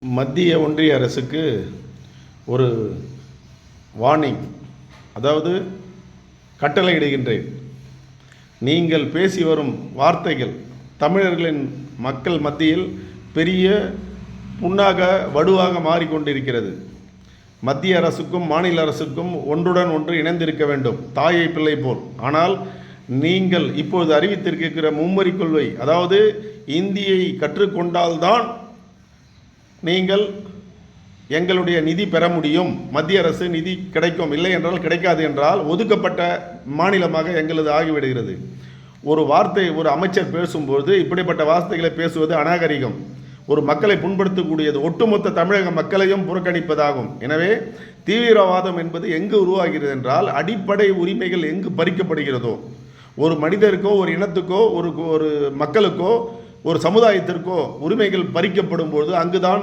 மத்திய ஒன்றிய அரசுக்கு ஒரு வார்னிங், அதாவது கட்டளையிடுகின்றேன். நீங்கள் பேசி வரும் வார்த்தைகள் தமிழர்களின் மக்கள் மத்தியில் பெரிய புண்ணாக வடுவாக மாறிக்கொண்டிருக்கிறது. மத்திய அரசுக்கும் மாநில அரசுக்கும் ஒன்றுடன் ஒன்று இணைந்திருக்க வேண்டும், தாயை பிள்ளை போல். ஆனால் நீங்கள் இப்பொழுது அறிவித்திருக்கிற மும்மொழி கொள்கை, அதாவது இந்தியை கற்றுக்கொண்டால்தான் நீங்கள் எங்களுடைய நிதி பெற முடியும், மத்திய அரசு நிதி கிடைக்கும், இல்லை என்றால் கிடைக்காது என்றால் ஒதுக்கப்பட்ட மாநிலமாக எங்களது ஆகிவிடுகிறது. ஒரு வார்த்தை ஒரு அமைச்சர் பேசும்போது இப்படிப்பட்ட வார்த்தைகளை பேசுவது அநாகரிகம், ஒரு மக்களை புண்படுத்தக்கூடியது, ஒட்டுமொத்த தமிழக மக்களையும் புறக்கணிப்பதாகும். எனவே தீவிரவாதம் என்பது எங்கு உருவாகிறது என்றால் அடிப்படை உரிமைகள் எங்கு பறிக்கப்படுகிறதோ, ஒரு மனிதருக்கோ ஒரு இனத்துக்கோ ஒரு மக்களுக்கோ ஒரு சமுதாயத்திற்கோ உரிமைகள் பறிக்கப்படும் பொழுது அங்குதான்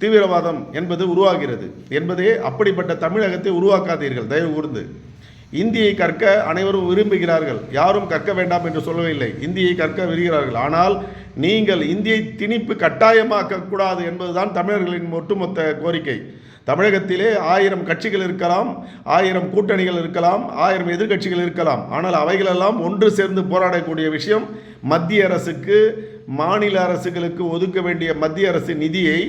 தீவிரவாதம் என்பது உருவாகிறது என்பதே. அப்படிப்பட்ட தமிழகத்தை உருவாக்காதீர்கள் தயவு கூர்ந்து. இந்தியை கற்க அனைவரும் விரும்புகிறார்கள், யாரும் கற்க வேண்டாம் என்று சொல்லவில்லை, இந்தியை கற்க விரும்புகிறார்கள். ஆனால் நீங்கள் இந்தியை திணிப்பு கட்டாயமாக்கக்கூடாது என்பதுதான் தமிழர்களின் ஒட்டுமொத்த கோரிக்கை. தமிழகத்திலே 1000 கட்சிகள் இருக்கலாம், 1000 கூட்டணிகள் இருக்கலாம், 1000 எதிர்கட்சிகள் இருக்கலாம். ஆனால் அவைகளெல்லாம் ஒன்று சேர்ந்து போராடக்கூடிய விஷயம் மத்திய அரசுக்கு, மாநில அரசுகளுக்கு ஒதுக்க வேண்டிய மத்திய அரசு நிதியை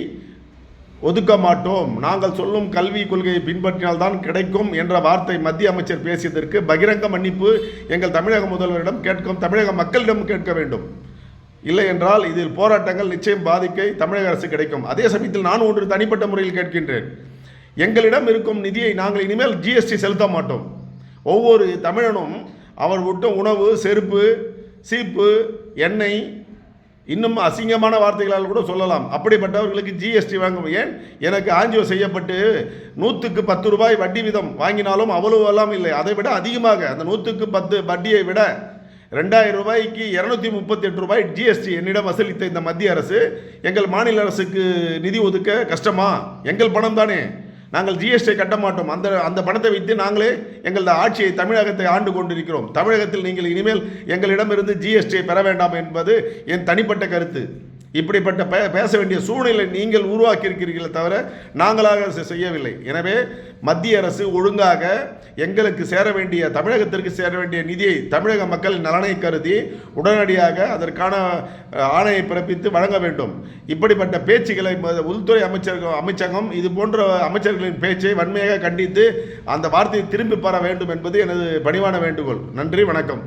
ஒதுக்க மாட்டோம், நாங்கள் சொல்லும் கல்வி கொள்கையை பின்பற்றினால்தான் கிடைக்கும் என்ற வார்த்தை மத்திய அமைச்சர் பேசியதற்கு பகிரங்க மன்னிப்பு எங்கள் தமிழக முதல்வரிடம் கேட்கும், தமிழக மக்களிடம் கேட்க வேண்டும். இல்லை என்றால் இதில் போராட்டங்கள் நிச்சயம் பாதிக்கை தமிழக அரசு கிடைக்கும். அதே சமயத்தில் நான் ஒன்று தனிப்பட்ட முறையில் கேட்கின்றேன். எங்களிடம் இருக்கும் நிதியை நாங்கள் இனிமேல் ஜிஎஸ்டி செலுத்த மாட்டோம். ஒவ்வொரு தமிழனும் அவர் விட்ட உணவு, செருப்பு, சீப்பு, எண்ணெய், இன்னும் அசிங்கமான வார்த்தைகளால் கூட சொல்லலாம், அப்படிப்பட்டவர்களுக்கு ஜிஎஸ்டி வாங்கும். ஏன், எனக்கு ஆஞ்சியோ செய்யப்பட்டு 100க்கு 10 ரூபாய் வட்டி வீதம் வாங்கினாலும் அவ்வளவெல்லாம் இல்லை, அதை விட அதிகமாக அந்த 100க்கு 10 வட்டியை விட 2000 ரூபாய்க்கு 238 ரூபாய் ஜிஎஸ்டி என்னிடம் வசூலித்த இந்த மத்திய அரசு எங்கள் மாநில அரசுக்கு நிதி ஒதுக்க கஷ்டமா? எங்கள் பணம் தானே, நாங்கள் ஜிஎஸ்டி கட்ட மாட்டோம். அந்த பணத்தை வைத்து நாங்களே எங்களது ஆட்சியை, தமிழகத்தை ஆண்டு கொண்டிருக்கிறோம். தமிழகத்தில் நீங்கள் இனிமேல் எங்களிடமிருந்து ஜிஎஸ்டியை பெற வேண்டாம் என்பது என் தனிப்பட்ட கருத்து. இப்படிப்பட்ட பேச வேண்டிய சூழ்நிலை நீங்கள் உருவாக்கியிருக்கிறீர்களே தவிர நாங்களாக செய்யவில்லை. எனவே மத்திய அரசு ஒழுங்காக எங்களுக்கு சேர வேண்டிய, தமிழகத்திற்கு சேர வேண்டிய நிதியை தமிழக மக்கள் நலனை கருதி உடனடியாக அதற்கான ஆணையை பிறப்பித்து வழங்க வேண்டும். இப்படிப்பட்ட பேச்சுக்களை உள்துறை அமைச்சகம் இது போன்ற அமைச்சர்களின் பேச்சை வன்மையாக கண்டித்து அந்த வார்த்தையை திரும்பி பெற வேண்டும் என்பது எனது பணிவான வேண்டுகோள். நன்றி, வணக்கம்.